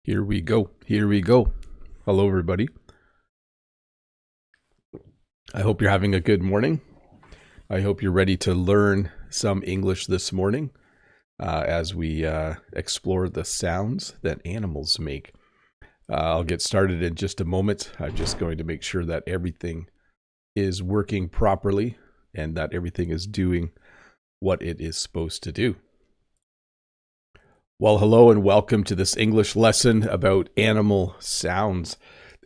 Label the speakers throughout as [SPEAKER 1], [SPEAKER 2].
[SPEAKER 1] Here we go. Here we go. Hello, everybody. I hope you're having a good morning. I hope you're ready to learn some English this morning as we explore the sounds that animals make. I'll get started in just a moment. I'm just going to make sure that everything is working properly and that everything is doing what it is supposed to do. Well, hello and welcome to this English lesson about animal sounds.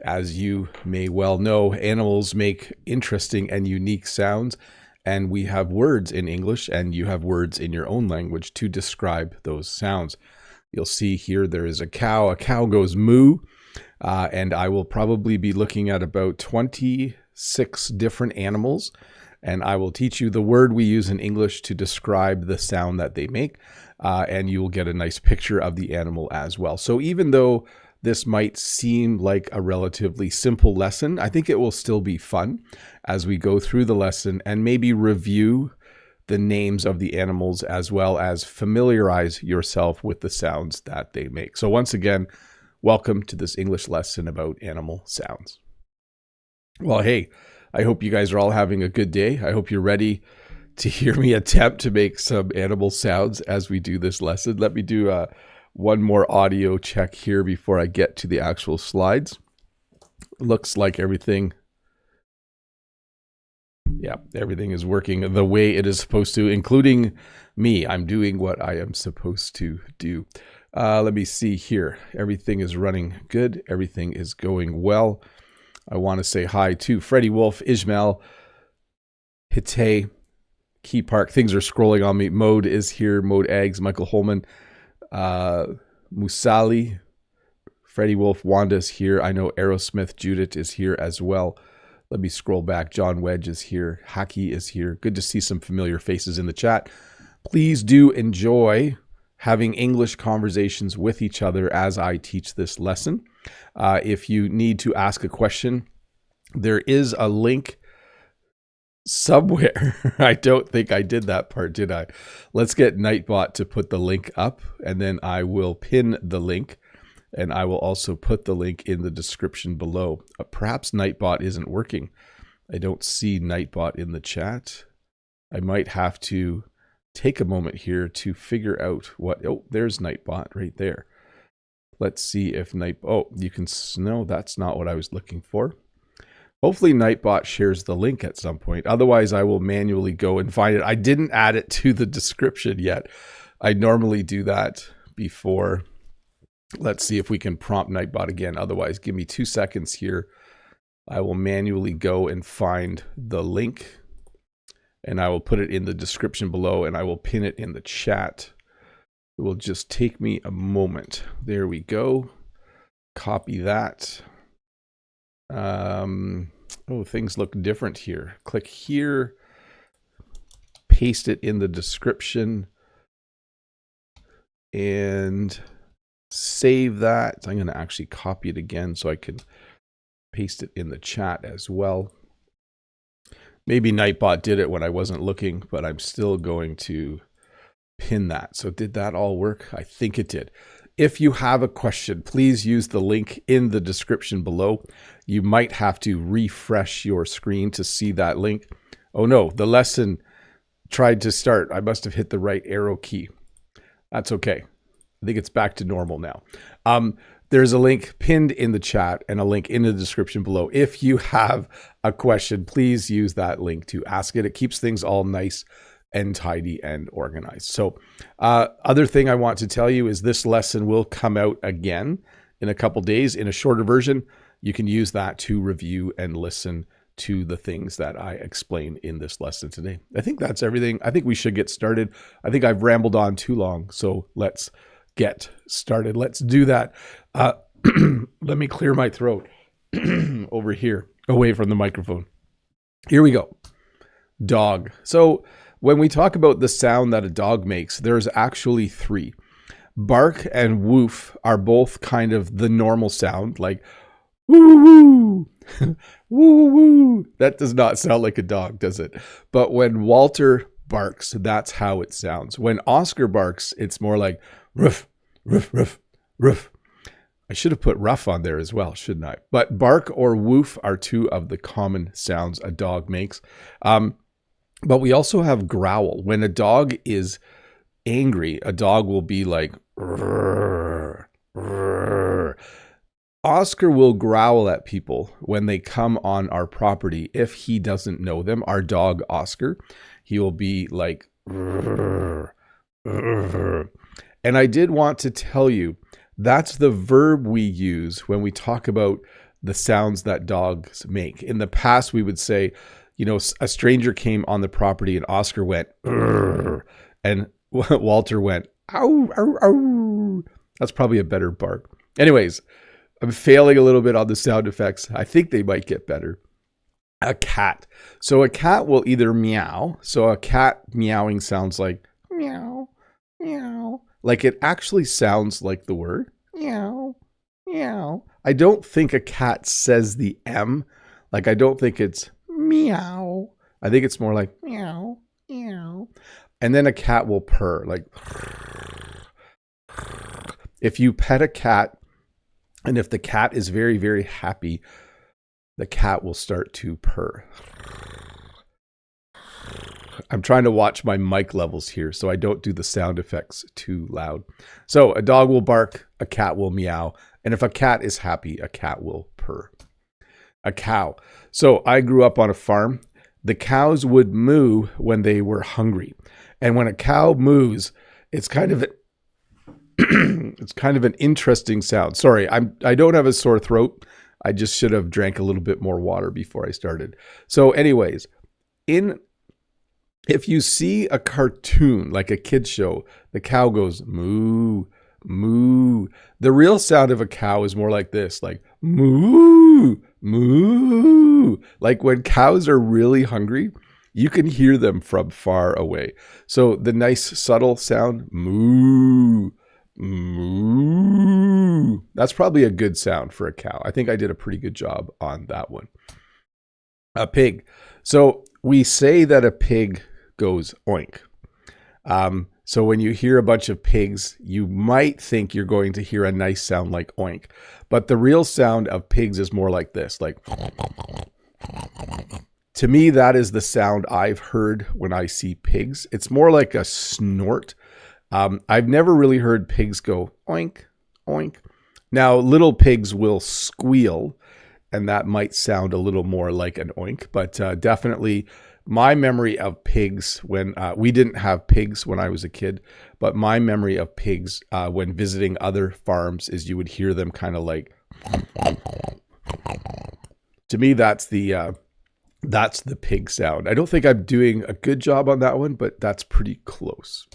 [SPEAKER 1] As you may well know, animals make interesting and unique sounds, and we have words in English, and you have words in your own language to describe those sounds. You'll see here there is a cow. A cow goes moo, and I will probably be looking at about 26 different animals, and I will teach you the word we use in English to describe the sound that they make. And you will get a nice picture of the animal as well. So even though this might seem like a relatively simple lesson, I think it will still be fun as we go through the lesson and maybe review the names of the animals as well as familiarize yourself with the sounds that they make. So once again, welcome to this English lesson about animal sounds. Well, hey, I hope you guys are all having a good day. I hope you're ready to hear me attempt to make some animal sounds as we do this lesson. Let me do one more audio check here before I get to the actual slides. Looks like everything is working the way it is supposed to, including me. I'm doing what I am supposed to do. Let me see here. Everything is running good. Everything is going well. I want to say hi to Freddie Wolf, Ishmael, Hite, Key Park. Things are scrolling on me. Mode is here. Mode Eggs, Michael Holman, Musali, Freddie Wolf, Wanda's here. I know Aerosmith, Judith is here as well. Let me scroll back. John Wedge is here. Haki is here. Good to see some familiar faces in the chat. Please do enjoy having English conversations with each other as I teach this lesson. If you need to ask a question, there is a link somewhere. I don't think I did that part, did I? Let's get Nightbot to put the link up, and then I will pin the link, and I will also put the link in the description below. Perhaps Nightbot isn't working. I don't see Nightbot in the chat. I might have to take a moment here to figure out what... Oh, there's Nightbot right there. Let's see if Oh, you can... No, that's not what I was looking for. Hopefully Nightbot shares the link at some point. Otherwise, I will manually go and find it. I didn't add it to the description yet. I normally do that before. Let's see if we can prompt Nightbot again. Otherwise, give me 2 seconds here. I will manually go and find the link. And I will put it in the description below. And I will pin it in the chat. It will just take me a moment. There we go. Copy that. Oh, things look different here. Click here, paste it in the description, and save that. I'm going to actually copy it again so I can paste it in the chat as well. Maybe Nightbot did it when I wasn't looking, but I'm still going to pin that. So did that all work? I think it did. If you have a question, please use the link in the description below. You might have to refresh your screen to see that link. Oh no, the lesson tried to start. I must have hit the right arrow key. That's okay. I think it's back to normal now. There's a link pinned in the chat and a link in the description below. If you have a question, please use that link to ask it. It keeps things all nice and tidy and organized. So other thing I want to tell you is this lesson will come out again in a couple days in a shorter version. You can use that to review and listen to the things that I explain in this lesson today. I think that's everything. I think we should get started. I think I've rambled on too long, so let's get started. Let's do that. Let me clear my throat over here, away from the microphone. Here we go. Dog. So when we talk about the sound that a dog makes, there's actually three. Bark and woof are both kind of the normal sound, like woo woo woo, woo woo. That does not sound like a dog, does it? But when Walter barks, that's how it sounds. When Oscar barks, it's more like ruff, ruff, ruff, ruff. I should have put rough on there as well, shouldn't I? But bark or woof are two of the common sounds a dog makes. But we also have growl. When a dog is angry, a dog will be like, "Rrr, rrr." Oscar will growl at people when they come on our property if he doesn't know them. Our dog, Oscar, he will be like, "Rrr, rrr." And I did want to tell you, that's the verb we use when we talk about the sounds that dogs make. In the past, we would say, you know, a stranger came on the property and Oscar went, "Rrr," and Walter went, "Ow, ow, ow." That's probably a better bark. Anyways, I'm failing a little bit on the sound effects. I think they might get better. A cat. So a cat will either meow. So a cat meowing sounds like meow, meow. Like it actually sounds like the word meow, meow. I don't think a cat says the M. Like I don't think it's meow. I think it's more like meow, meow. And then a cat will purr, like if you pet a cat, and if the cat is very, very happy, the cat will start to purr. I'm trying to watch my mic levels here so I don't do the sound effects too loud. So a dog will bark, a cat will meow, and if a cat is happy, a cat will purr. A cow. So I grew up on a farm. The cows would moo when they were hungry. And when a cow moos, it's kind of an interesting sound. Sorry, I don't have a sore throat. I just should have drank a little bit more water before I started. So anyways, if you see a cartoon, like a kid's show, the cow goes moo, moo. The real sound of a cow is more like this, like moo, moo. Like when cows are really hungry, you can hear them from far away. So the nice subtle sound, moo, moo. That's probably a good sound for a cow. I think I did a pretty good job on that one. A pig. So we say that a pig goes oink. So when you hear a bunch of pigs, you might think you're going to hear a nice sound like oink. But the real sound of pigs is more like this, like... To me, that is the sound I've heard when I see pigs. It's more like a snort. I've never really heard pigs go oink, oink. Now, little pigs will squeal, and that might sound a little more like an oink, but definitely my memory of pigs when we didn't have pigs when I was a kid, but my memory of pigs when visiting other farms is you would hear them kind of like, to me, that's the pig sound. I don't think I'm doing a good job on that one, but that's pretty close.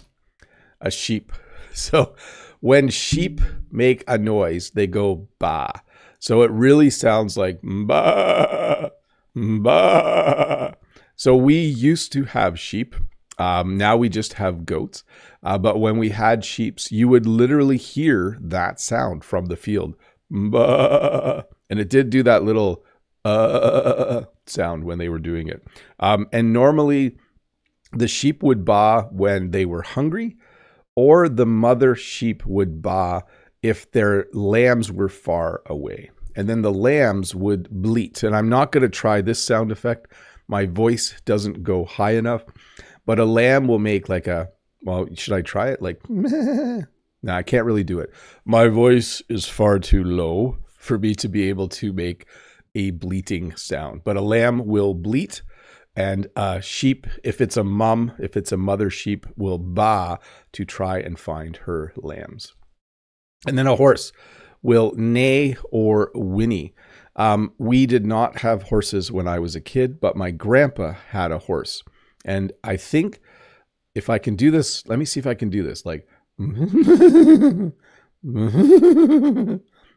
[SPEAKER 1] A sheep. So when sheep make a noise, they go ba. So it really sounds like ba, ba. So we used to have sheep. Now we just have goats. But when we had sheep, you would literally hear that sound from the field. Ba. And it did do that little sound when they were doing it. And normally the sheep would baa when they were hungry, or the mother sheep would baa if their lambs were far away. And then the lambs would bleat. And I'm not going to try this sound effect. My voice doesn't go high enough. But a lamb will make like a, well, should I try it? Like, meh. No, I can't really do it. My voice is far too low for me to be able to make a bleating sound. But a lamb will bleat, and a sheep, if it's a mother sheep, will baa to try and find her lambs. And then a horse will neigh or whinny. We did not have horses when I was a kid, but my grandpa had a horse. And I think if I can do this, let me see if I can do this. Like,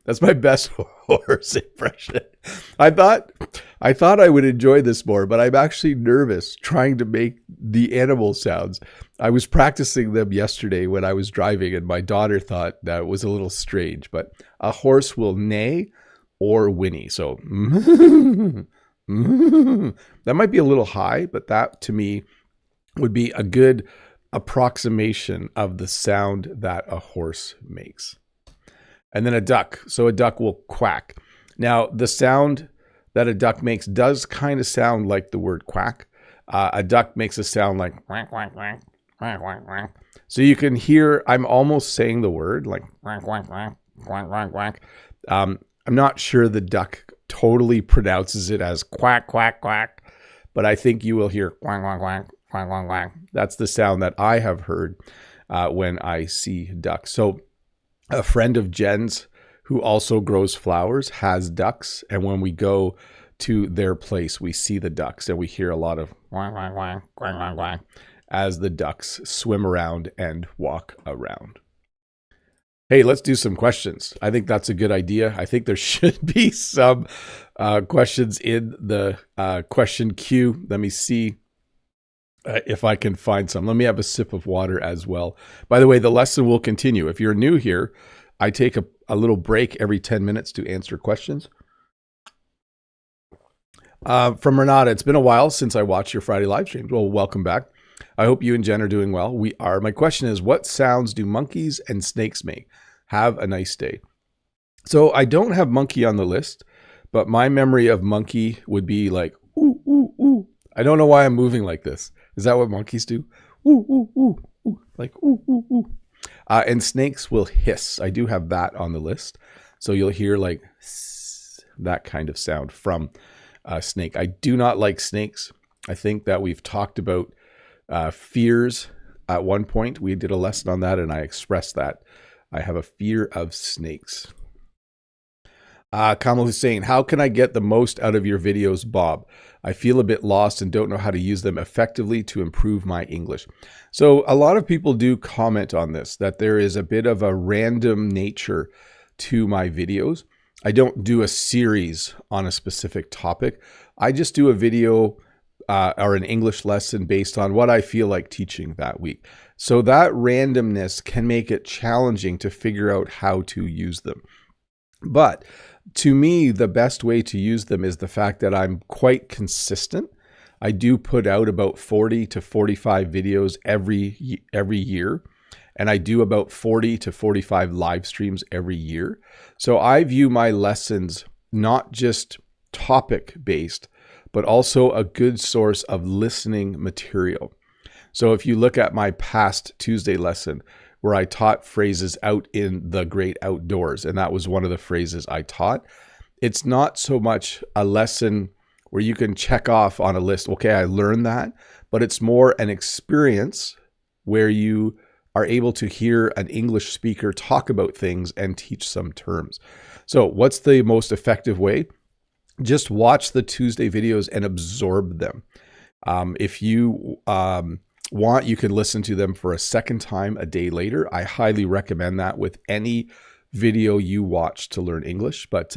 [SPEAKER 1] that's my best horse impression. I thought I would enjoy this more, but I'm actually nervous trying to make the animal sounds. I was practicing them yesterday when I was driving, and my daughter thought that was a little strange. But a horse will neigh or whinny. So that might be a little high, but that to me would be a good approximation of the sound that a horse makes. And then a duck. So a duck will quack. Now, the sound that a duck makes does kind of sound like the word quack. A duck makes a sound like quack, quack, quack, quack, quack, quack. So you can hear, I'm almost saying the word like quack, quack, quack, quack, quack, quack. I'm not sure the duck totally pronounces it as quack, quack, quack, but I think you will hear quack, quack, quack, quack, quack, quack. That's the sound that I have heard when I see ducks. So a friend of Jen's who also grows flowers has ducks, and when we go to their place, we see the ducks and we hear a lot of quack, quack, quack, quack, quack, quack as the ducks swim around and walk around. Hey, let's do some questions. I think that's a good idea. I think there should be some questions in the question queue. Let me see if I can find some. Let me have a sip of water as well. By the way, the lesson will continue. If you're new here, I take a little break every 10 minutes to answer questions. From Renata, it's been a while since I watched your Friday live streams. Well, welcome back. I hope you and Jen are doing well. We are. My question is, what sounds do monkeys and snakes make? Have a nice day. So I don't have monkey on the list, but my memory of monkey would be like, ooh, ooh, ooh. I don't know why I'm moving like this. Is that what monkeys do? Ooh, ooh, ooh, ooh. Like, ooh, ooh, ooh. And snakes will hiss. I do have that on the list. So you'll hear like that kind of sound from a snake. I do not like snakes. I think that we've talked about fears at one point. We did a lesson on that and I expressed that. I have a fear of snakes. Kamal Hussein, how can I get the most out of your videos, Bob? I feel a bit lost and don't know how to use them effectively to improve my English. So a lot of people do comment on this, that there is a bit of a random nature to my videos. I don't do a series on a specific topic. I just do a video or an English lesson based on what I feel like teaching that week. So that randomness can make it challenging to figure out how to use them. But to me, the best way to use them is the fact that I'm quite consistent. I do put out about 40 to 45 videos every year, and I do about 40 to 45 live streams every year. So I view my lessons not just topic-based, but also a good source of listening material. So if you look at my past Tuesday lesson, where I taught phrases out in the great outdoors, and that was one of the phrases I taught. It's not so much a lesson where you can check off on a list, okay, I learned that, but it's more an experience where you are able to hear an English speaker talk about things and teach some terms. So what's the most effective way? Just watch the Tuesday videos and absorb them. If you want, you can listen to them for a second time a day later. I highly recommend that with any video you watch to learn English. But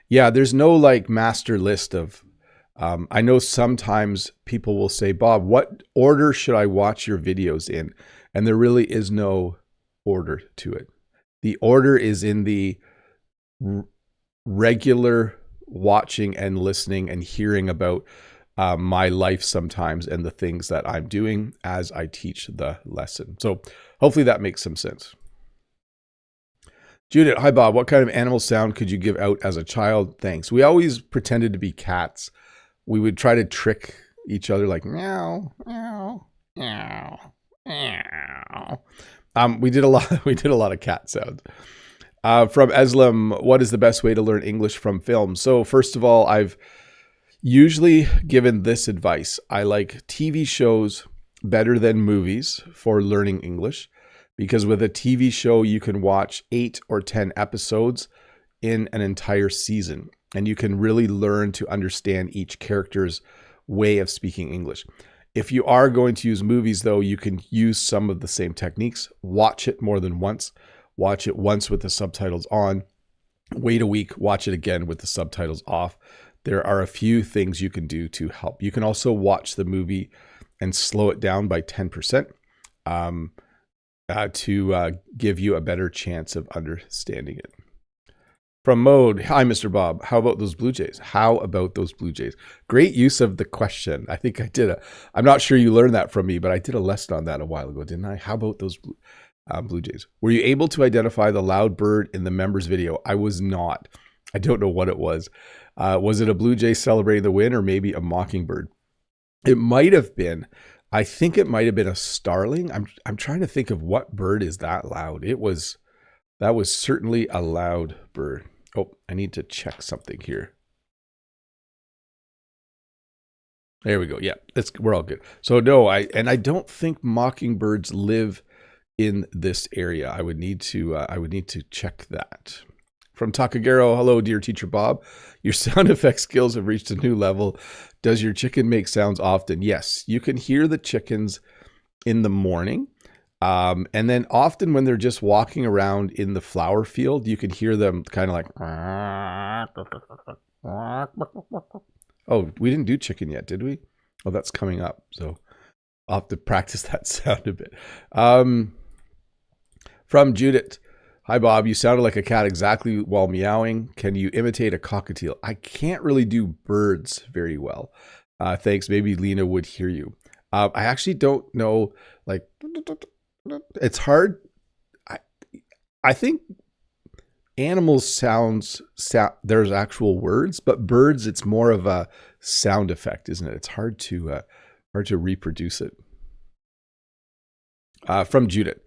[SPEAKER 1] yeah, there's no like master list of, I know sometimes people will say, Bob, what order should I watch your videos in? And there really is no order to it. The order is in the regular watching and listening and hearing about my life sometimes and the things that I'm doing as I teach the lesson. So hopefully that makes some sense. Judith, hi Bob, what kind of animal sound could you give out as a child? Thanks. We always pretended to be cats. We would try to trick each other like meow, meow, meow, meow. We did a lot of cat sounds. From Eslam, what is the best way to learn English from film? So first of all, I've usually given this advice. I like TV shows better than movies for learning English, because with a TV show, you can watch 8 or 10 episodes in an entire season, and you can really learn to understand each character's way of speaking English. If you are going to use movies, though, you can use some of the same techniques. Watch it more than once. Watch it once with the subtitles on. Wait a week, watch it again with the subtitles off. There are a few things you can do to help. You can also watch the movie and slow it down by 10% to give you a better chance of understanding it. From Mode, hi, Mr. Bob. How about those Blue Jays? How about those Blue Jays? Great use of the question. I think I did I'm not sure you learned that from me, but I did a lesson on that a while ago, didn't I? How about those Blue? Blue jays. Were you able to identify the loud bird in the members video? I was not. I don't know what it was. Was it a blue jay celebrating the win or maybe a mockingbird? It might have been. I think it might have been a starling. I'm trying to think of what bird is that loud. That was certainly a loud bird. Oh, I need to check something here. There we go. Yeah, we're all good. So no, I don't think mockingbirds live in this area. I would need to check that. From Takagero, hello, dear teacher Bob. Your sound effect skills have reached a new level. Does your chicken make sounds often? Yes, you can hear the chickens in the morning. And then often when they're just walking around in the flower field, you can hear them kind of like, oh, we didn't do chicken yet, did we? Oh, that's coming up. So I'll have to practice that sound a bit. From Judith. Hi, Bob. You sounded like a cat exactly while meowing. Can you imitate a cockatiel? I can't really do birds very well. Thanks. Maybe Lena would hear you. I actually don't know. Like, it's hard. I think animals sound, there's actual words, but birds, it's more of a sound effect, isn't it? It's hard to reproduce it. From Judith.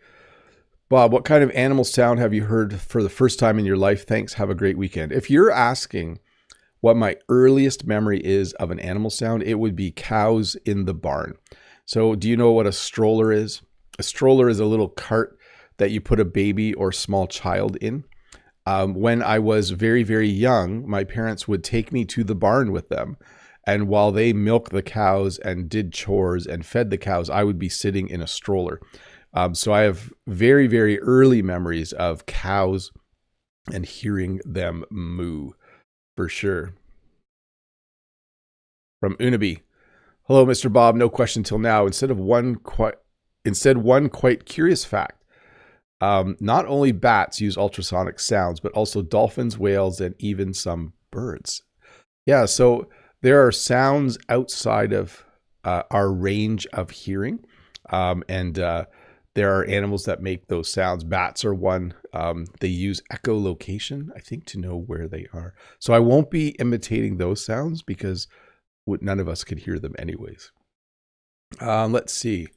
[SPEAKER 1] Bob, what kind of animal sound have you heard for the first time in your life? Thanks. Have a great weekend. If you're asking what my earliest memory is of an animal sound, it would be cows in the barn. So do you know what a stroller is? A stroller is a little cart that you put a baby or small child in. When I was very, very young, my parents would take me to the barn with them. And while they milked the cows and did chores and fed the cows, I would be sitting in a stroller. So I have very, very early memories of cows and hearing them moo, for sure. From Unabi. Hello, Mr. Bob. No question till now. Instead one quite curious fact. Not only bats use ultrasonic sounds, but also dolphins, whales, and even some birds. Yeah, so there are sounds outside of our range of hearing, and there are animals that make those sounds. Bats are one. They use echolocation, I think, to know where they are. So I won't be imitating those sounds because none of us could hear them anyways. Let's see.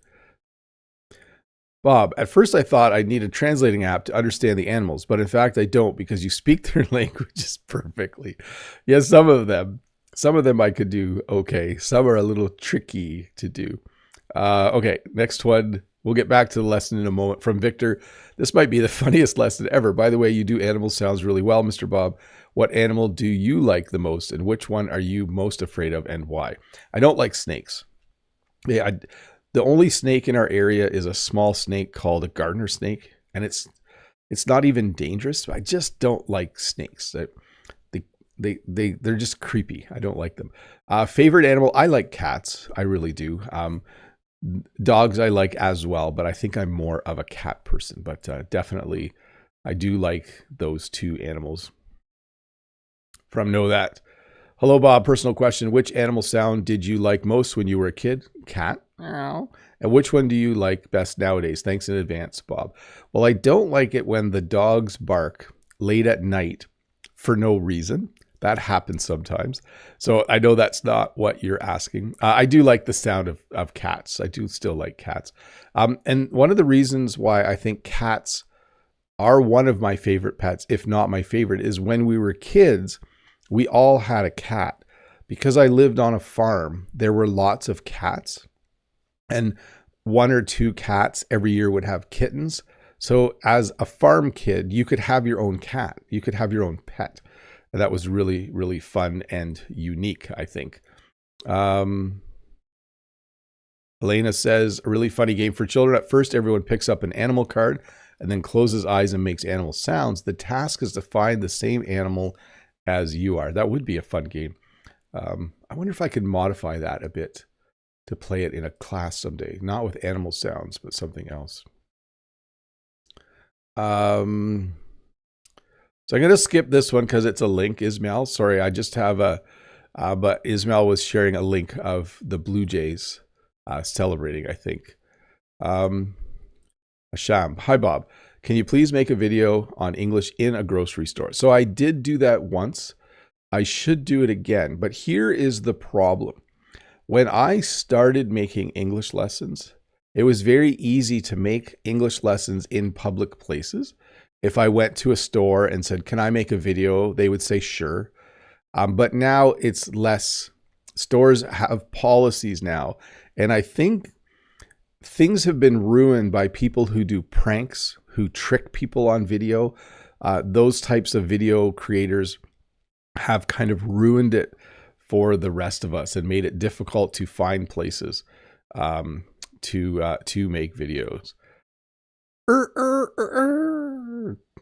[SPEAKER 1] Bob, at first I thought I'd need a translating app to understand the animals, but in fact I don't because you speak their languages perfectly. Yes, some of them I could do okay. Some are a little tricky to do. Okay, next one. We'll get back to the lesson in a moment. From Victor, this might be the funniest lesson ever. By the way, you do animal sounds really well, Mr. Bob. What animal do you like the most, and which one are you most afraid of, and why? I don't like snakes. Yeah, the only snake in our area is a small snake called a gardener snake, and it's not even dangerous. I just don't like snakes. They're just creepy. I don't like them. Favorite animal? I like cats. I really do. Dogs I like as well, but I think I'm more of a cat person. But definitely, I do like those two animals. From Know That. Hello, Bob. Personal question. Which animal sound did you like most when you were a kid? Cat. Meow. And which one do you like best nowadays? Thanks in advance, Bob. Well, I don't like it when the dogs bark late at night for no reason. That happens sometimes. So I know that's not what you're asking. I do like the sound of cats. I do still like cats. And one of the reasons why I think cats are one of my favorite pets, if not my favorite, is when we were kids, we all had a cat. Because I lived on a farm, there were lots of cats. And one or two cats every year would have kittens. So as a farm kid, you could have your own cat. You could have your own pet. And that was really, really fun and unique, I think. Elena says, a really funny game for children. At first, everyone picks up an animal card and then closes eyes and makes animal sounds. The task is to find the same animal as you are. That would be a fun game. I wonder if I could modify that a bit to play it in a class someday. Not with animal sounds, but something else. So I'm going to skip this one because it's a link, Ismail. Sorry, I just have but Ismail was sharing a link of the Blue Jays celebrating, I think. Asham. Hi, Bob. Can you please make a video on English in a grocery store? So I did do that once. I should do it again. But here is the problem. When I started making English lessons, it was very easy to make English lessons in public places. If I went to a store and said, can I make a video? They would say, sure. But now it's less. Stores have policies now. And I think things have been ruined by people who do pranks, who trick people on video. Those types of video creators have kind of ruined it for the rest of us and made it difficult to find places to make videos.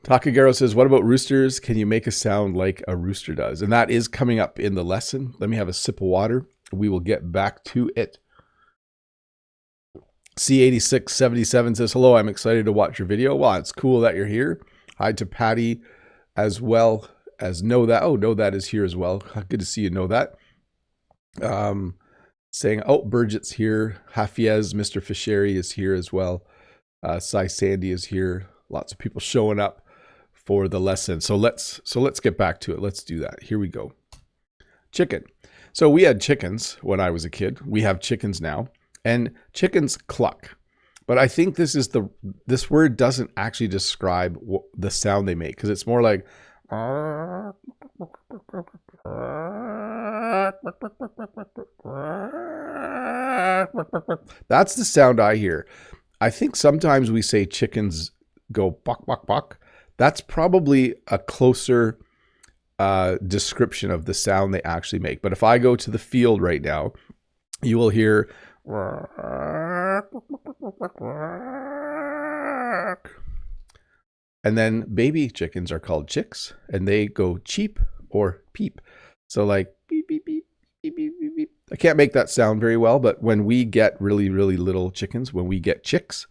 [SPEAKER 1] Takagaro says, what about roosters? Can you make a sound like a rooster does? And that is coming up in the lesson. Let me have a sip of water. We will get back to it. C8677 says, hello, I'm excited to watch your video. Well, it's cool that you're here. Hi to Patty as well as Know That. Oh, Know That is here as well. Good to see you, Know That. Saying, oh, Burgett's here. Hafiez, Mr. Fisheri is here as well. Sai Sandy is here. Lots of people showing up for the lesson. So let's get back to it. Let's do that. Here we go. Chicken. So we had chickens when I was a kid. We have chickens now. And chickens cluck. But I think this word doesn't actually describe the sound they make, because it's more like that's the sound I hear. I think sometimes we say chickens go bok bok bok. That's probably a closer description of the sound they actually make. But if I go to the field right now, you will hear and then baby chickens are called chicks, and they go cheep or peep. So like beep, beep, beep, beep, beep, beep, beep. I can't make that sound very well, but when we get really, really little chickens, when we get chicks,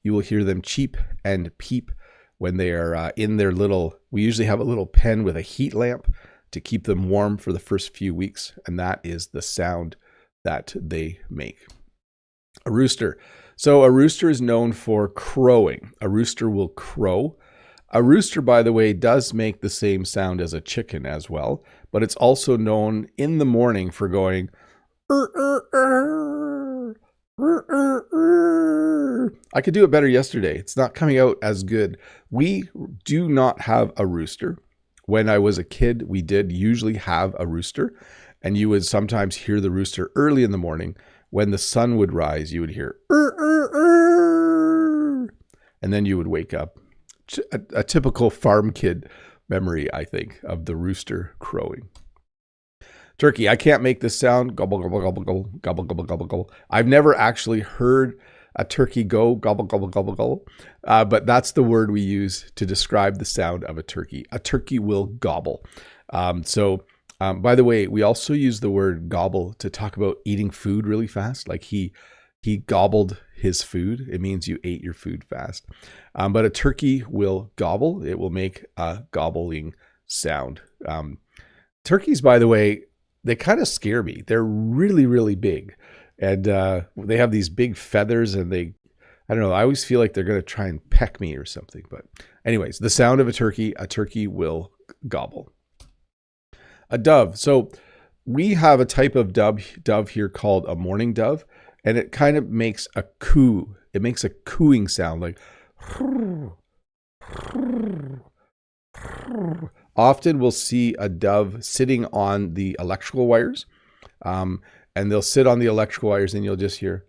[SPEAKER 1] you will hear them cheep and peep when they are in their little, we usually have a little pen with a heat lamp to keep them warm for the first few weeks. And that is the sound that they make. A rooster. So a rooster is known for crowing. A rooster will crow. A rooster, by the way, does make the same sound as a chicken as well, but it's also known in the morning for going I could do it better yesterday. It's not coming out as good. We do not have a rooster. When I was a kid, we did usually have a rooster. And you would sometimes hear the rooster early in the morning. When the sun would rise, you would hear, and then you would wake up. A typical farm kid memory, I think, of the rooster crowing. Turkey. I can't make this sound. Gobble, gobble, gobble, gobble, gobble, gobble, gobble, gobble. I've never actually heard a turkey go gobble, gobble, gobble, gobble. But that's the word we use to describe the sound of a turkey. A turkey will gobble. By the way, we also use the word gobble to talk about eating food really fast. Like he gobbled his food. It means you ate your food fast. But a turkey will gobble. It will make a gobbling sound. Turkeys, by the way, they kind of scare me. They're really, really big. And they have these big feathers, and I don't know, I always feel like they're going to try and peck me or something. But anyways, the sound of a turkey will gobble. A dove. So we have a type of dove here called a mourning dove, and it kind of makes a coo. It makes a cooing sound, like often we'll see a dove sitting on the electrical wires, and they'll sit on the electrical wires, and you'll just hear.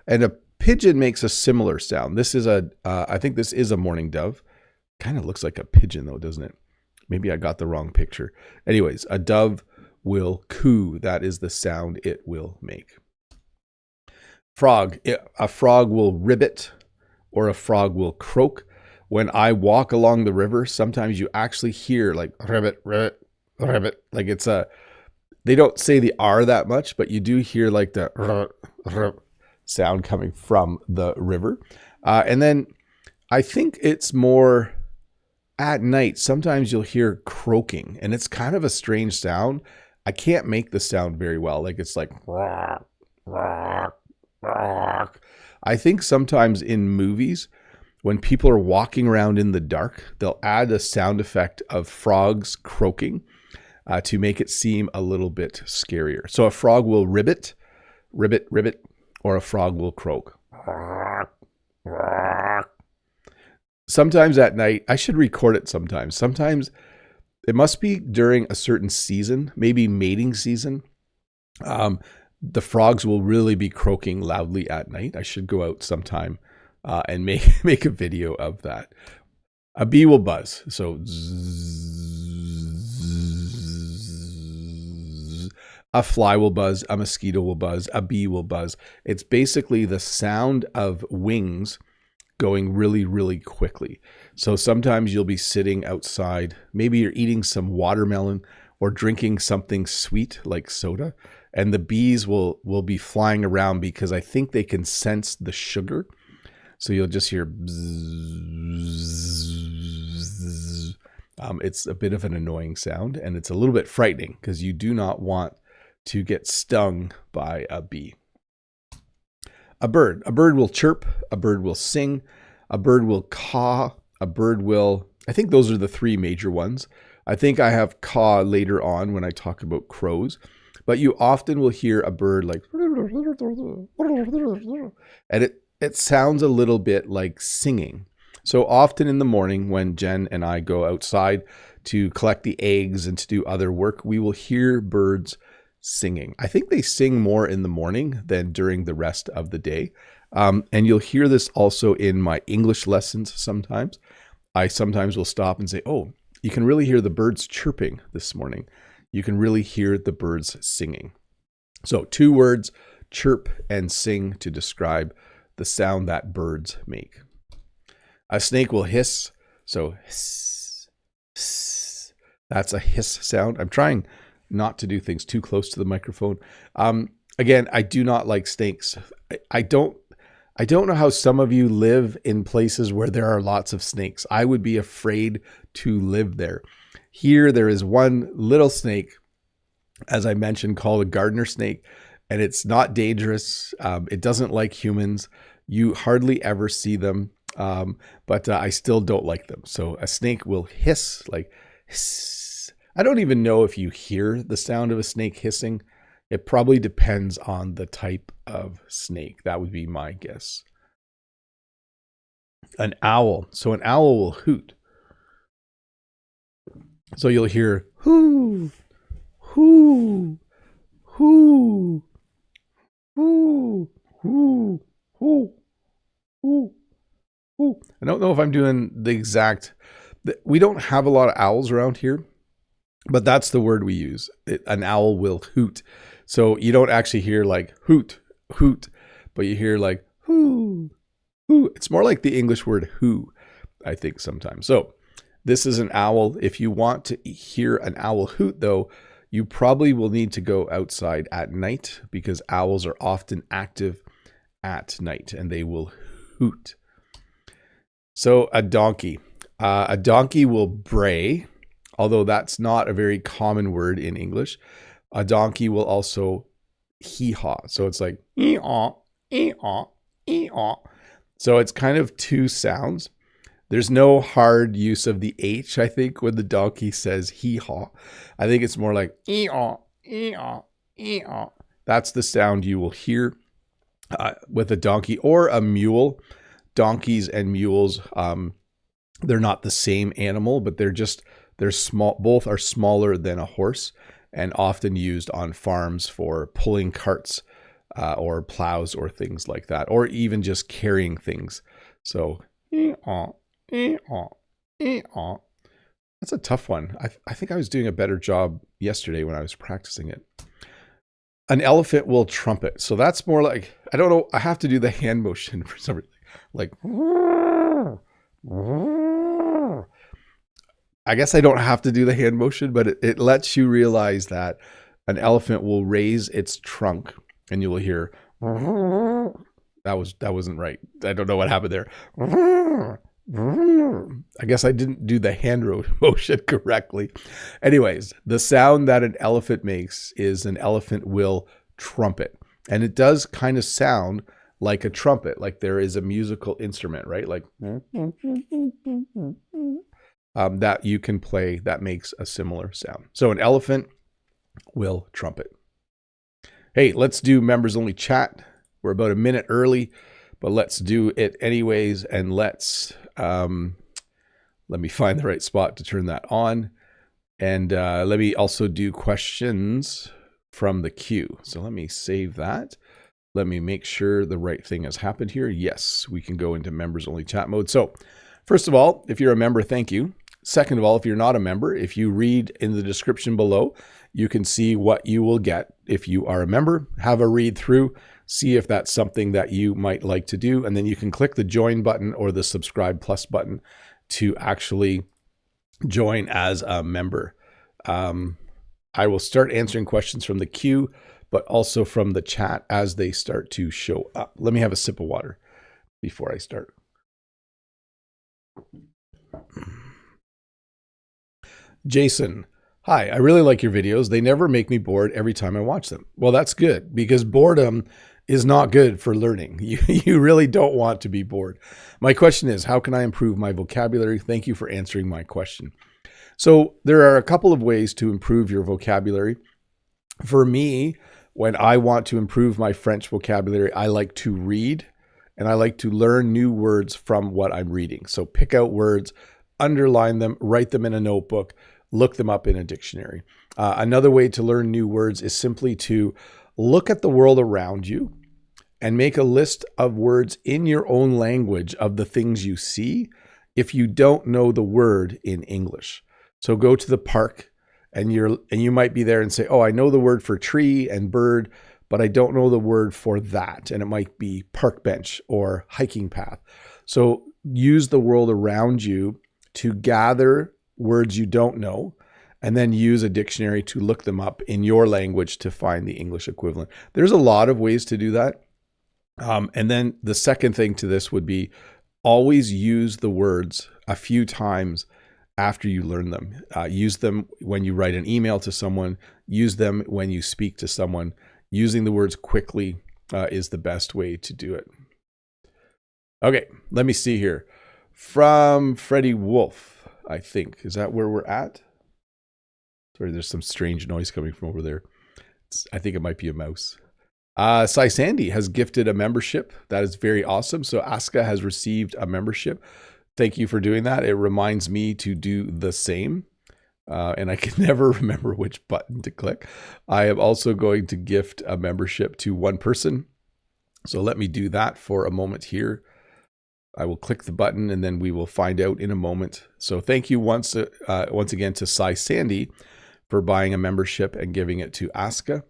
[SPEAKER 1] And a pigeon makes a similar sound. This is I think this is a mourning dove. Kind of looks like a pigeon though, doesn't it? Maybe I got the wrong picture. Anyways, a dove will coo. That is the sound it will make. Frog. A frog will ribbit, or a frog will croak. When I walk along the river, sometimes you actually hear like ribbit, ribbit, ribbit. Like they don't say the R that much, but you do hear like the sound coming from the river. And then I think it's more at night. Sometimes you'll hear croaking, and it's kind of a strange sound. I can't make the sound very well. Like it's like, I think sometimes in movies, when people are walking around in the dark, they'll add a sound effect of frogs croaking to make it seem a little bit scarier. So a frog will ribbit, ribbit, ribbit, or a frog will croak. Sometimes at night, I should record it sometimes. Sometimes it must be during a certain season, maybe mating season. The frogs will really be croaking loudly at night. I should go out sometime and make a video of that. A bee will buzz. So zzz. A fly will buzz. A mosquito will buzz. A bee will buzz. It's basically the sound of wings going really, really quickly. So sometimes you'll be sitting outside. Maybe you're eating some watermelon or drinking something sweet like soda. And the bees will be flying around because I think they can sense the sugar. So you'll just hear bzzz. It's a bit of an annoying sound, and it's a little bit frightening because you do not want to get stung by a bee. A bird will chirp, a bird will sing, a bird will caw, a bird will, I think those are the three major ones. I think I have caw later on when I talk about crows, but you often will hear a bird like, and it sounds a little bit like singing. So often in the morning when Jen and I go outside to collect the eggs and to do other work, we will hear birds singing. I think they sing more in the morning than during the rest of the day. And you'll hear this also in my English lessons sometimes. I sometimes will stop and say, oh, you can really hear the birds chirping this morning. You can really hear the birds singing. So 2 words, chirp and sing, to describe the sound that birds make. A snake will hiss. So hiss, hiss. That's a hiss sound. I'm trying not to do things too close to the microphone. Again, I do not like snakes. I don't know how some of you live in places where there are lots of snakes. I would be afraid to live there. Here, there is one little snake, as I mentioned, called a gardener snake, and it's not dangerous. It doesn't like humans. You hardly ever see them, but I still don't like them. So a snake will hiss, like hiss. I don't even know if you hear the sound of a snake hissing. It probably depends on the type of snake. That would be my guess. An owl. So an owl will hoot. So you'll hear hoo, hoo, hoo, hoo, hoo, hoo, hoo, hoo. I don't know if I'm doing the exact... We don't have a lot of owls around here, but that's the word we use. An owl will hoot. So you don't actually hear like hoot, hoot, but you hear like hoo, hoo. It's more like the English word who, I think, sometimes. So this is an owl. If you want to hear an owl hoot, though, you probably will need to go outside at night because owls are often active at night and they will hoot. So a donkey. A donkey will bray, although that's not a very common word in English. A donkey will also hee-haw. So it's like ee-aw, ee-aw, ee-aw. So it's kind of 2 sounds. There's no hard use of the H, I think, when the donkey says hee-haw. I think it's more like ee-aw, ee-aw, ee-aw. That's the sound you will hear with a donkey or a mule. Donkeys and mules, they're not the same animal, but they're small. Both are smaller than a horse and often used on farms for pulling carts or plows or things like that, or even just carrying things. So, that's a tough one. I think I was doing a better job yesterday when I was practicing it. An elephant will trumpet. So that's more like, I don't know, I have to do the hand motion for some reason. Like, I guess I don't have to do the hand motion, but it lets you realize that an elephant will raise its trunk and you will hear, that wasn't right. I don't know what happened there. I guess I didn't do the hand motion correctly. Anyways, the sound that an elephant makes is an elephant will trumpet. And it does kind of sound like a trumpet, like there is a musical instrument, right? Like that you can play that makes a similar sound. So an elephant will trumpet. Hey, let's do members only chat. We're about a minute early, but let's do it anyways. And let me find the right spot to turn that on. And let me also do questions from the queue. So let me save that. Let me make sure the right thing has happened here. Yes, we can go into members only chat mode. So first of all, if you're a member, thank you. Second of all, if you're not a member, if you read in the description below, you can see what you will get if you are a member. Have a read through, see if that's something that you might like to do. And then you can click the join button or the subscribe plus button to actually join as a member. I will start answering questions from the queue, but also from the chat as they start to show up. Let me have a sip of water before I start. Jason, hi, I really like your videos. They never make me bored every time I watch them. Well, that's good because boredom is not good for learning. You really don't want to be bored. My question is, how can I improve my vocabulary? Thank you for answering my question. So there are a couple of ways to improve your vocabulary. For me, when I want to improve my French vocabulary, I like to read and I like to learn new words from what I'm reading. So pick out words, underline them, write them in a notebook, look them up in a dictionary. Another way to learn new words is simply to look at the world around you and make a list of words in your own language of the things you see if you don't know the word in English. So go to the park and you might be there and say, oh, I know the word for tree and bird, but I don't know the word for that. And it might be park bench or hiking path. So use the world around you to gather words you don't know, and then use a dictionary to look them up in your language to find the English equivalent. There's a lot of ways to do that. And then the second thing to this would be always use the words a few times after you learn them. Use them when you write an email to someone, use them when you speak to someone. Using the words quickly is the best way to do it. Okay, let me see here. From Freddie Wolf, I think. Is that where we're at? Sorry, there's some strange noise coming from over there. I think it might be a mouse. Sai Sandy has gifted a membership. That is very awesome. So Aska has received a membership. Thank you for doing that. It reminds me to do the same. And I can never remember which button to click. I am also going to gift a membership to one person. So let me do that for a moment here. I will click the button and then we will find out in a moment. So thank you once again to Sai Sandy for buying a membership and giving it to Aska.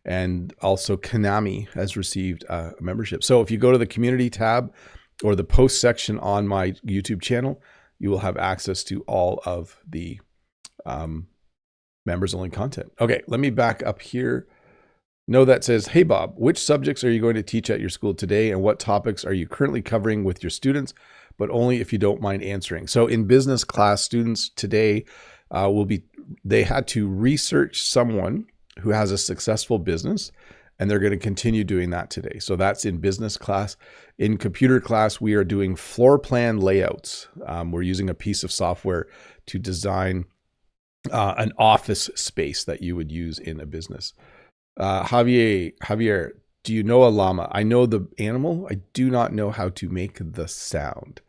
[SPEAKER 1] And also Kanami has received a membership. So if you go to the community tab or the post section on my YouTube channel, you will have access to all of the members only content. Okay, let me back up here. No, that says, hey Bob, which subjects are you going to teach at your school today and what topics are you currently covering with your students, but only if you don't mind answering. So in business class, students today they had to research someone who has a successful business, and they're going to continue doing that today. So that's in business class. In computer class, we are doing floor plan layouts. We're using a piece of software to design an office space that you would use in a business. Javier, do you know a llama? I know the animal. I do not know how to make the sound.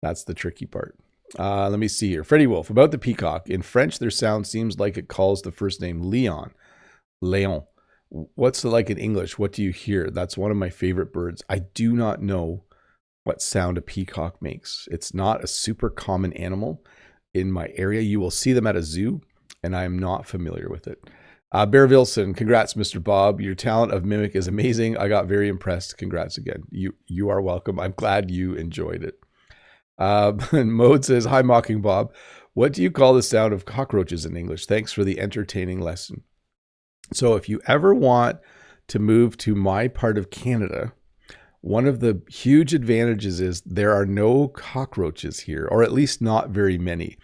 [SPEAKER 1] That's the tricky part. Let me see here. Freddie Wolf, about the peacock. In French, their sound seems like it calls the first name Leon. What's it like in English? What do you hear? That's one of my favorite birds. I do not know what sound a peacock makes. It's not a super common animal in my area. You will see them at a zoo, and I am not familiar with it. Bear Vilson, congrats, Mr. Bob. Your talent of mimic is amazing. I got very impressed. Congrats again. You are welcome. I'm glad you enjoyed it. And Mode says, hi, Mocking Bob. What do you call the sound of cockroaches in English? Thanks for the entertaining lesson. So if you ever want to move to my part of Canada, one of the huge advantages is there are no cockroaches here, or at least not very many.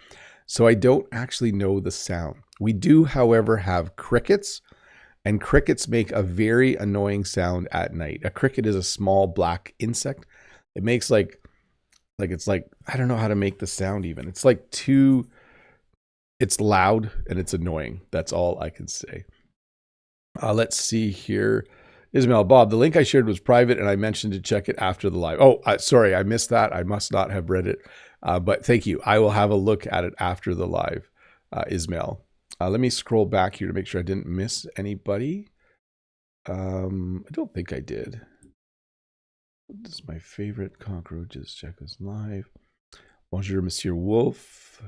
[SPEAKER 1] So I don't actually know the sound. We do, however, have crickets And crickets make a very annoying sound at night. A cricket is a small black insect. It makes like it's like, I don't know how to make the sound even. It's like it's loud and it's annoying. That's all I can say. Let's see here. Ismail, Bob, the link I shared was private and I mentioned to check it after the live. Oh, sorry, I missed that. I must not have read it. But thank you. I will have a look at it after the live, Ismail. Let me scroll back here to make sure I didn't miss anybody. I don't think I did. This is my favorite cockroaches. Check us live. Bonjour, Monsieur Wolf.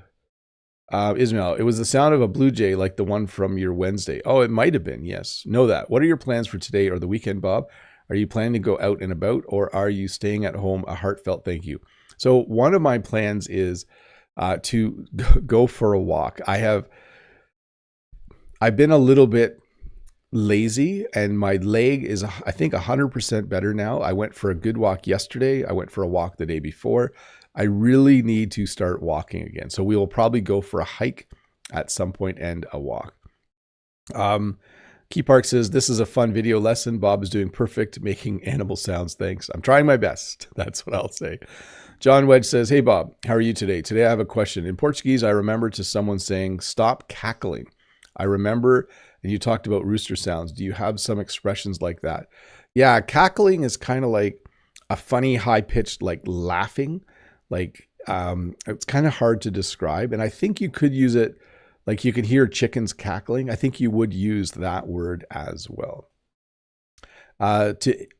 [SPEAKER 1] Ismail, it was the sound of a blue jay like the one from your Wednesday. Oh, it might have been. Yes. Know that. What are your plans for today or the weekend, Bob? Are you planning to go out and about or are you staying at home? A heartfelt thank you. So one of my plans is to go for a walk. I've been a little bit lazy and my leg is, I think, 100% better now. I went for a good walk yesterday. I went for a walk the day before. I really need to start walking again. So we will probably go for a hike at some point and a walk. Key Park says, this is a fun video lesson. Bob is doing perfect making animal sounds. Thanks. I'm trying my best. That's what I'll say. John Wedge says, hey, Bob, how are you today? Today I have a question. In Portuguese, I remember to someone saying, stop cackling. I remember, and you talked about rooster sounds. Do you have some expressions like that? Yeah, cackling is kind of like a funny, high-pitched, like laughing. Like it's kind of hard to describe. And I think you could use it, like you can hear chickens cackling. I think you would use that word as well.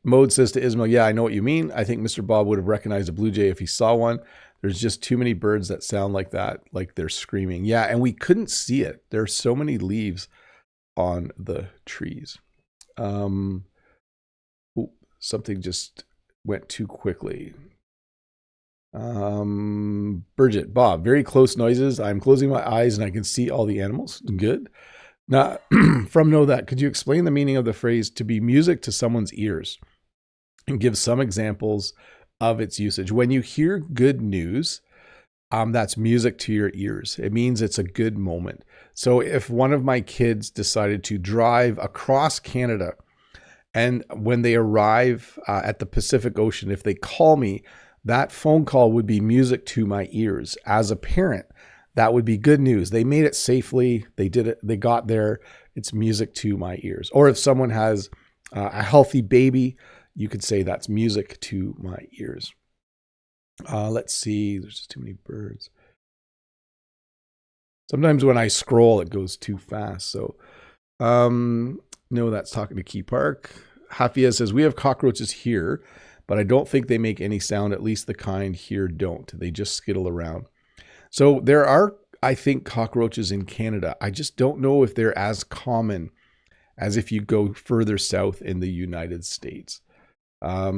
[SPEAKER 1] Mode says to Ismail, yeah, I know what you mean. I think Mr. Bob would have recognized a blue jay if he saw one. There's just too many birds that sound like that, like they're screaming. Yeah, and we couldn't see it. There's so many leaves on the trees. Something just went too quickly. Bridget, Bob, very close noises. I'm closing my eyes and I can see all the animals. Good. Now, from Know That, could you explain the meaning of the phrase to be music to someone's ears and give some examples of its usage? When you hear good news, that's music to your ears. It means it's a good moment. So if one of my kids decided to drive across Canada and when they arrive at the Pacific Ocean, if they call me, that phone call would be music to my ears. As a parent, that would be good news. They made it safely. They did it. They got there. It's music to my ears. Or if someone has a healthy baby, you could say that's music to my ears. Let's see. There's just too many birds. Sometimes when I scroll, it goes too fast. So, no, that's talking to Key Park. Hafia says, we have cockroaches here, but I don't think they make any sound. At least the kind here don't. They just skittle around. So there are, I think, cockroaches in Canada. I just don't know if they're as common as if you go further south in the United States. A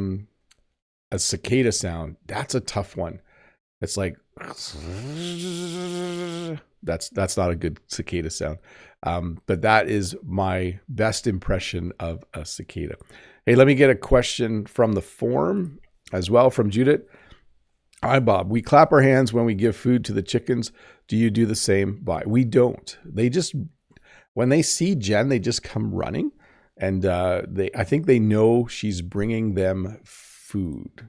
[SPEAKER 1] cicada sound, that's a tough one. It's like, that's not a good cicada sound. But that is my best impression of a cicada. Hey, let me get a question from the forum as well from Judith. Hi, Bob. We clap our hands when we give food to the chickens. Do you do the same? We don't. They just, when they see Jen, they just come running. And I think they know she's bringing them food.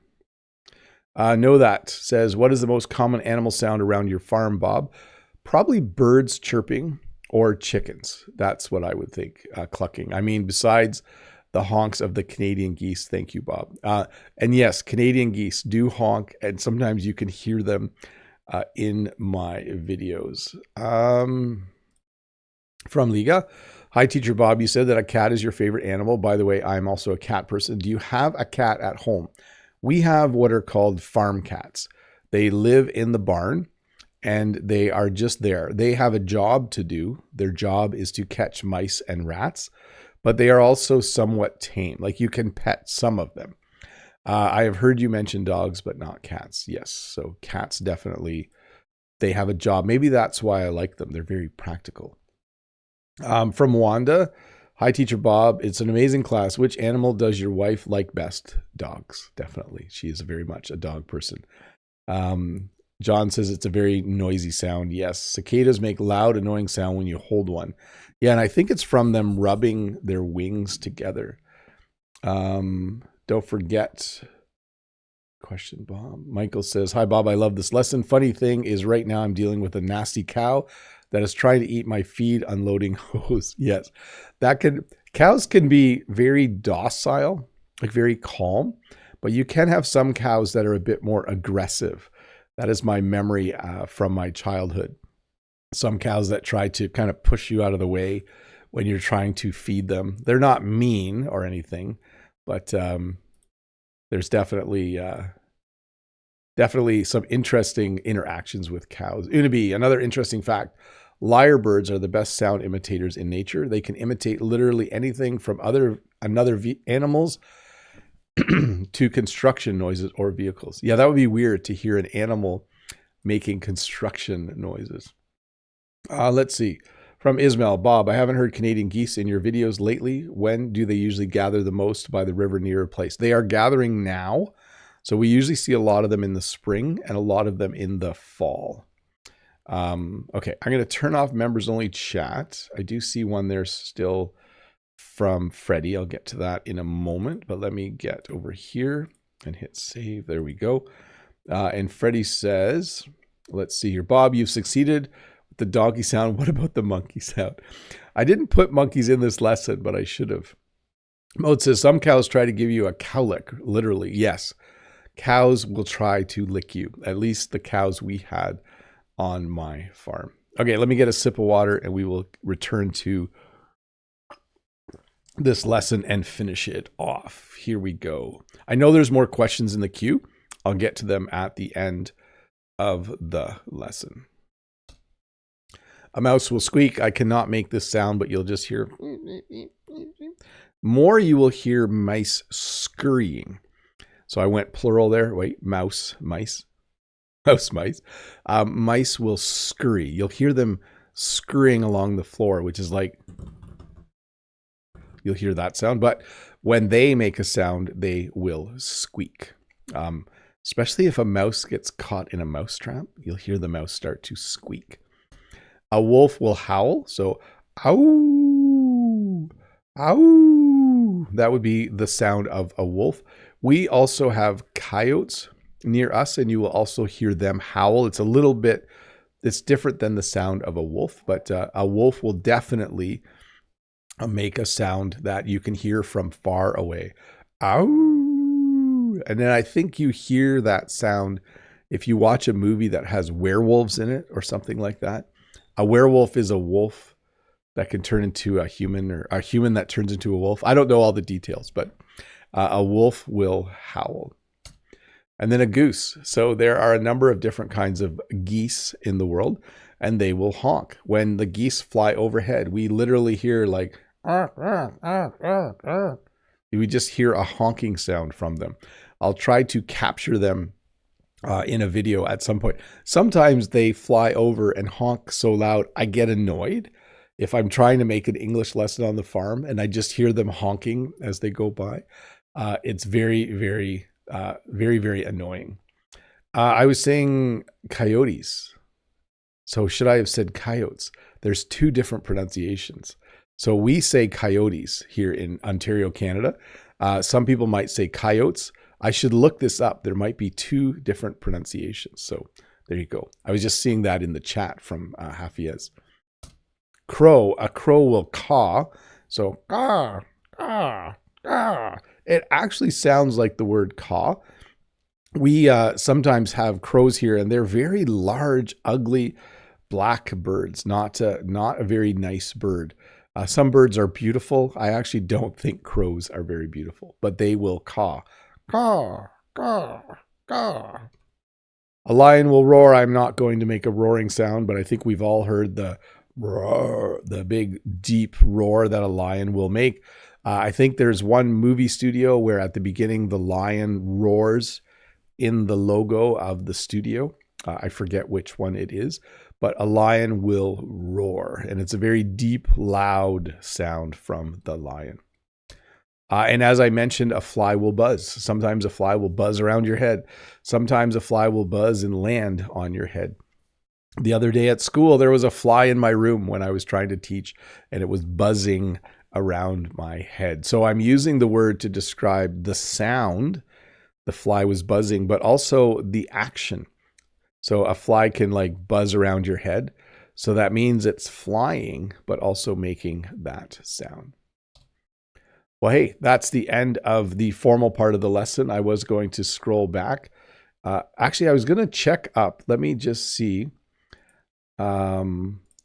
[SPEAKER 1] Know That says, what is the most common animal sound around your farm, Bob? Probably birds chirping or chickens. That's what I would think, clucking. I mean, besides the honks of the Canadian geese. Thank you, Bob. And yes, Canadian geese do honk, and sometimes you can hear them in my videos. From Liga. Hi, Teacher Bob. You said that a cat is your favorite animal. By the way, I'm also a cat person. Do you have a cat at home? We have what are called farm cats. They live in the barn and they are just there. They have a job to do. Their job is to catch mice and rats, but they are also somewhat tame. Like you can pet some of them. I have heard you mention dogs, but not cats. Yes. So cats definitely, they have a job. Maybe that's why I like them. They're very practical. From Wanda. Hi, Teacher Bob. It's an amazing class. Which animal does your wife like best? Dogs, definitely. She is very much a dog person. John says it's a very noisy sound. Yes, cicadas make loud, annoying sound when you hold one. Yeah, and I think it's from them rubbing their wings together. Don't forget. Question, Bob. Michael says, "Hi, Bob. I love this lesson. Funny thing is, right now I'm dealing with a nasty cow that is trying to eat my feed, unloading hose." Yes, cows can be very docile, like very calm, but you can have some cows that are a bit more aggressive. That is my memory from my childhood. Some cows that try to kind of push you out of the way when you're trying to feed them. They're not mean or anything, but there's definitely some interesting interactions with cows. Unabi, another interesting fact, lyrebirds are the best sound imitators in nature. They can imitate literally anything from animals to construction noises or vehicles. Yeah, that would be weird to hear an animal making construction noises. Let's see. From Ismail, Bob, I haven't heard Canadian geese in your videos lately. When do they usually gather the most by the river near a place? They are gathering now. So we usually see a lot of them in the spring and a lot of them in the fall. Okay, I'm going to turn off members only chat. I do see one there still from Freddie. I'll get to that in a moment, but let me get over here and hit save. There we go. And Freddie says, let's see here. Bob, you've succeeded the donkey sound. What about the monkey sound? I didn't put monkeys in this lesson, but I should have. Mode says some cows try to give you a cow lick. Literally, yes. Cows will try to lick you. At least the cows we had on my farm. Okay, let me get a sip of water and we will return to this lesson and finish it off. Here we go. I know there's more questions in the queue. I'll get to them at the end of the lesson. A mouse will squeak. I cannot make this sound, but you'll just hear more. You will hear mice scurrying. So I went plural there. Wait, mouse, mice, mouse, mice. Mice will scurry. You'll hear them scurrying along the floor, which is like, you'll hear that sound. But when they make a sound, they will squeak. Especially if a mouse gets caught in a mouse trap, you'll hear the mouse start to squeak. A wolf will howl, so ow, ow. That would be the sound of a wolf. We also have coyotes near us, and you will also hear them howl. It's different than the sound of a wolf, but a wolf will definitely make a sound that you can hear from far away. Ow. And then I think you hear that sound if you watch a movie that has werewolves in it or something like that. A werewolf is a wolf that can turn into a human, or a human that turns into a wolf. I don't know all the details, but a wolf will howl. And then a goose. So there are a number of different kinds of geese in the world, and they will honk. When the geese fly overhead, we literally hear like, we just hear a honking sound from them. I'll try to capture them in a video at some point. Sometimes they fly over and honk so loud, I get annoyed if I'm trying to make an English lesson on the farm and I just hear them honking as they go by. It's very, very, very annoying. I was saying coyotes. So should I have said coyotes? There's two different pronunciations. So we say coyotes here in Ontario, Canada. Some people might say coyotes. I should look this up. There might be two different pronunciations. So there you go. I was just seeing that in the chat from Hafiez. Crow. A crow will caw. So caw, caw, caw. It actually sounds like the word caw. We sometimes have crows here, and they're very large, ugly, black birds. Not a very nice bird. Some birds are beautiful. I actually don't think crows are very beautiful, but they will caw. Caw, caw, caw. A lion will roar. I'm not going to make a roaring sound, but I think we've all heard the roar, the big deep roar that a lion will make. I think there's one movie studio where at the beginning the lion roars in the logo of the studio. I forget which one it is, but a lion will roar, and it's a very deep, loud sound from the lion. And as I mentioned, a fly will buzz. Sometimes a fly will buzz around your head. Sometimes a fly will buzz and land on your head. The other day at school, there was a fly in my room when I was trying to teach, and it was buzzing around my head. So I'm using the word to describe the sound, the fly was buzzing, but also the action. So a fly can like buzz around your head. So that means it's flying, but also making that sound. Well, hey, that's the end of the formal part of the lesson. I was going to scroll back. Actually, I was going to check up. Let me just see. I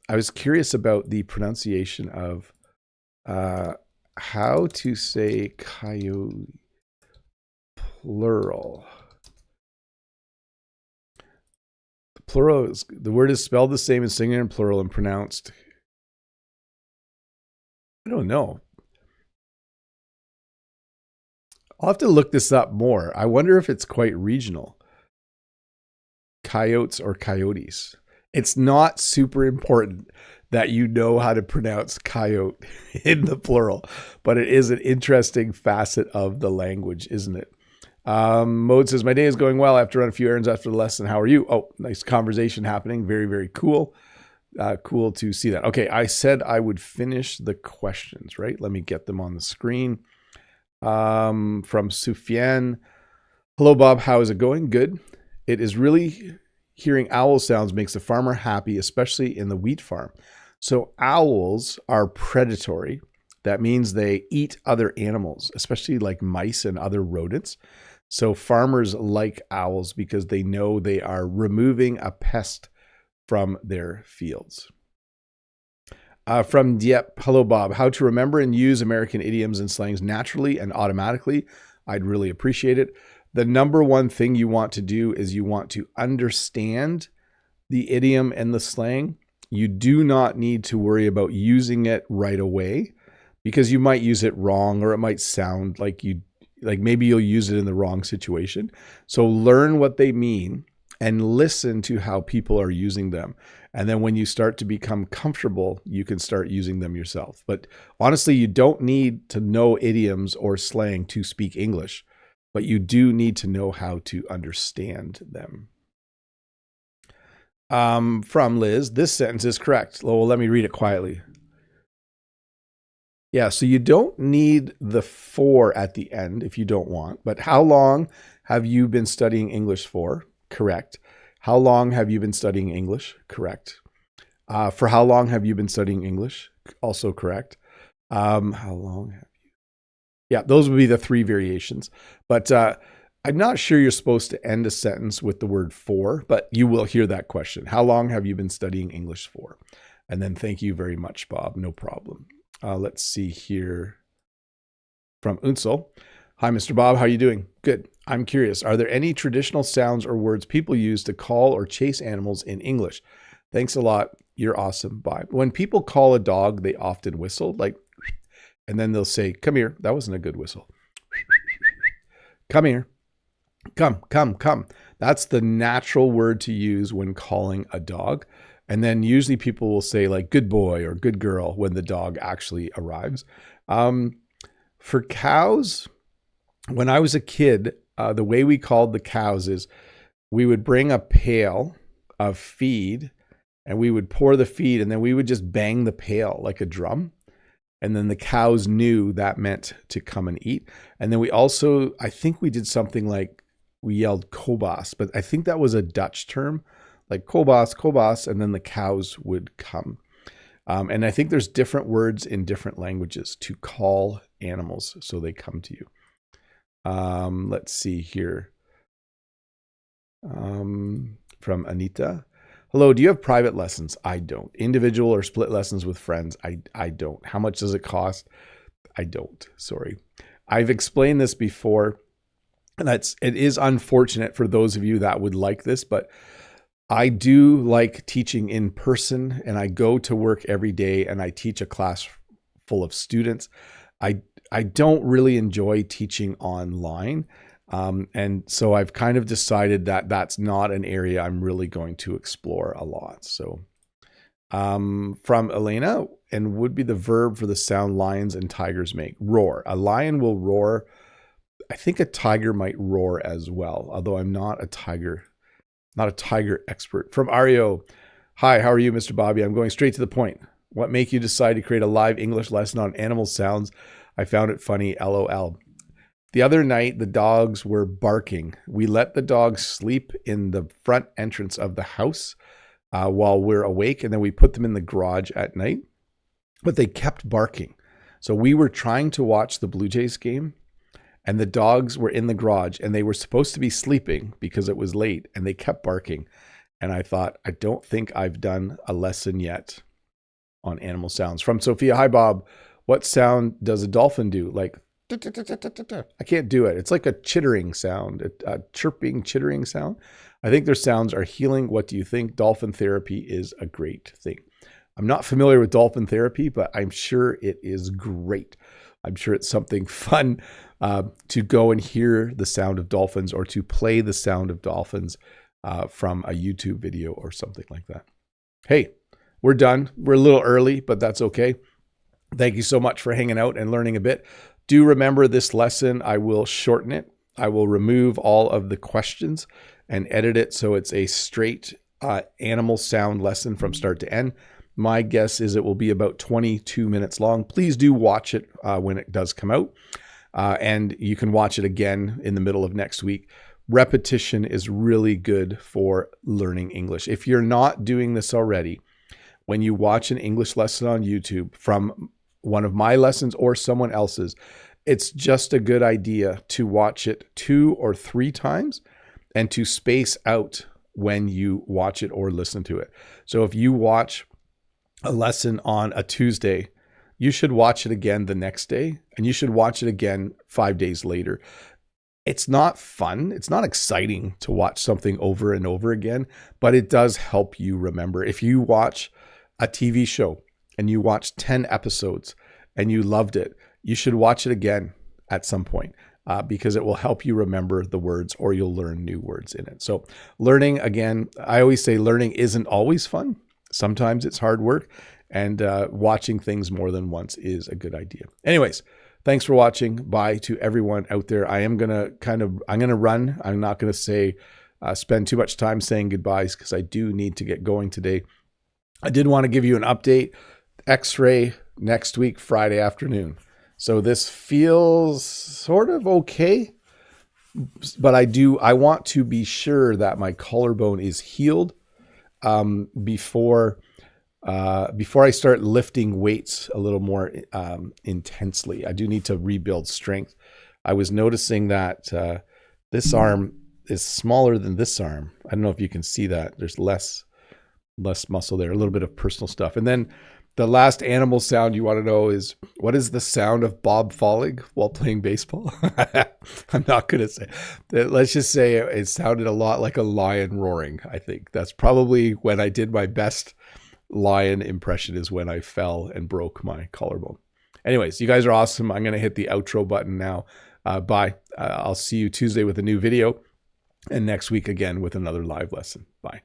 [SPEAKER 1] was curious about the pronunciation of how to say coyote plural. The plural is, the word is spelled the same as singular and plural and pronounced. I don't know. I'll have to look this up more. I wonder if it's quite regional. Coyotes or coyotes. It's not super important that you know how to pronounce coyote in the plural, but it is an interesting facet of the language, isn't it? Mode says, my day is going well. I have to run a few errands after the lesson. How are you? Oh, nice conversation happening. Very, very cool. Cool to see that. Okay, I said I would finish the questions, right? Let me get them on the screen. From Sufyan. Hello, Bob. How is it going? Good. It is really hearing owl sounds makes the farmer happy, especially in the wheat farm. So owls are predatory. That means they eat other animals, especially like mice and other rodents. So farmers like owls because they know they are removing a pest from their fields. From Dieppe, hello, Bob. How to remember and use American idioms and slangs naturally and automatically. I'd really appreciate it. The number one thing you want to do is you want to understand the idiom and the slang. You do not need to worry about using it right away because you might use it wrong or it might sound like maybe you'll use it in the wrong situation. So learn what they mean and listen to how people are using them. And then when you start to become comfortable, you can start using them yourself. But honestly, you don't need to know idioms or slang to speak English, but you do need to know how to understand them. From Liz, this sentence is correct. Well, let me read it quietly. Yeah, so you don't need the for at the end if you don't want, but how long have you been studying English for? Correct. How long have you been studying English? Correct. For how long have you been studying English? Also correct. How long have you? Yeah, those would be the three variations. But I'm not sure you're supposed to end a sentence with the word for, but you will hear that question. How long have you been studying English for? And then thank you very much, Bob. No problem. Let's see here from Unsel. Hi, Mr. Bob. How are you doing? Good. I'm curious. Are there any traditional sounds or words people use to call or chase animals in English? Thanks a lot. You're awesome. Bye. When people call a dog, they often whistle, like, and then they'll say, come here. That wasn't a good whistle. Come here. Come, come, come. That's the natural word to use when calling a dog. And then usually people will say like good boy or good girl when the dog actually arrives. For cows, when I was a kid, the way we called the cows is we would bring a pail of feed and we would pour the feed and then we would just bang the pail like a drum. And then the cows knew that meant to come and eat. And then we also, I think we did something like we yelled kobas, but I think that was a Dutch term, like kobas, kobas, and then the cows would come. And I think there's different words in different languages to call animals so they come to you. Let's see here. From Anita. Hello, do you have private lessons? I don't. Individual or split lessons with friends? I don't. How much does it cost? I don't. Sorry. I've explained this before, and it is unfortunate for those of you that would like this, but I do like teaching in person, and I go to work every day and I teach a class full of students. I don't really enjoy teaching online. And so I've kind of decided that that's not an area I'm really going to explore a lot. So From Elena, and would be the verb for the sound lions and tigers make. Roar. A lion will roar. I think a tiger might roar as well, although I'm not a tiger expert. From Ario. Hi, how are you, Mr. Bobby? I'm going straight to the point. What make you decide to create a live English lesson on animal sounds? I found it funny, LOL. The other night, the dogs were barking. We let the dogs sleep in the front entrance of the house while we're awake, and then we put them in the garage at night. But they kept barking. So we were trying to watch the Blue Jays game, and the dogs were in the garage, and they were supposed to be sleeping because it was late, and they kept barking. And I thought, I don't think I've done a lesson yet on animal sounds. From Sophia, hi, Bob. What sound does a dolphin do? Like, I can't do it. It's like a chittering sound, a chirping, chittering sound. I think their sounds are healing. What do you think? Dolphin therapy is a great thing. I'm not familiar with dolphin therapy, but I'm sure it is great. I'm sure it's something fun to go and hear the sound of dolphins or to play the sound of dolphins from a YouTube video or something like that. Hey, we're done. We're a little early, but that's okay. Thank you so much for hanging out and learning a bit. Do remember this lesson, I will shorten it. I will remove all of the questions and edit it so it's a straight animal sound lesson from start to end. My guess is it will be about 22 minutes long. Please do watch it when it does come out. And you can watch it again in the middle of next week. Repetition is really good for learning English. If you're not doing this already, when you watch an English lesson on YouTube from one of my lessons or someone else's, it's just a good idea to watch it 2 or 3 times and to space out when you watch it or listen to it. So if you watch a lesson on a Tuesday, you should watch it again the next day, and you should watch it again 5 days later. It's not fun. It's not exciting to watch something over and over again, but it does help you remember. If you watch a TV show and you watch 10 episodes and you loved it, you should watch it again at some point because it will help you remember the words, or you'll learn new words in it. So learning, again, I always say learning isn't always fun. Sometimes it's hard work, and watching things more than once is a good idea. Anyways, thanks for watching. Bye to everyone out there. I'm going to run. I'm not going to say, spend too much time saying goodbyes because I do need to get going today. I did want to give you an update. X-ray next week, Friday afternoon. So this feels sort of okay, but I want to be sure that my collarbone is healed before I start lifting weights a little more intensely. I do need to rebuild strength. I was noticing that this arm is smaller than this arm. I don't know if you can see that. There's less muscle there, a little bit of personal stuff. And then the last animal sound you want to know is, what is the sound of Bob falling while playing baseball? I'm not going to say. Let's just say it sounded a lot like a lion roaring, I think. That's probably when I did my best lion impression, is when I fell and broke my collarbone. Anyways, you guys are awesome. I'm going to hit the outro button now. Bye. I'll see you Tuesday with a new video, and next week again with another live lesson. Bye.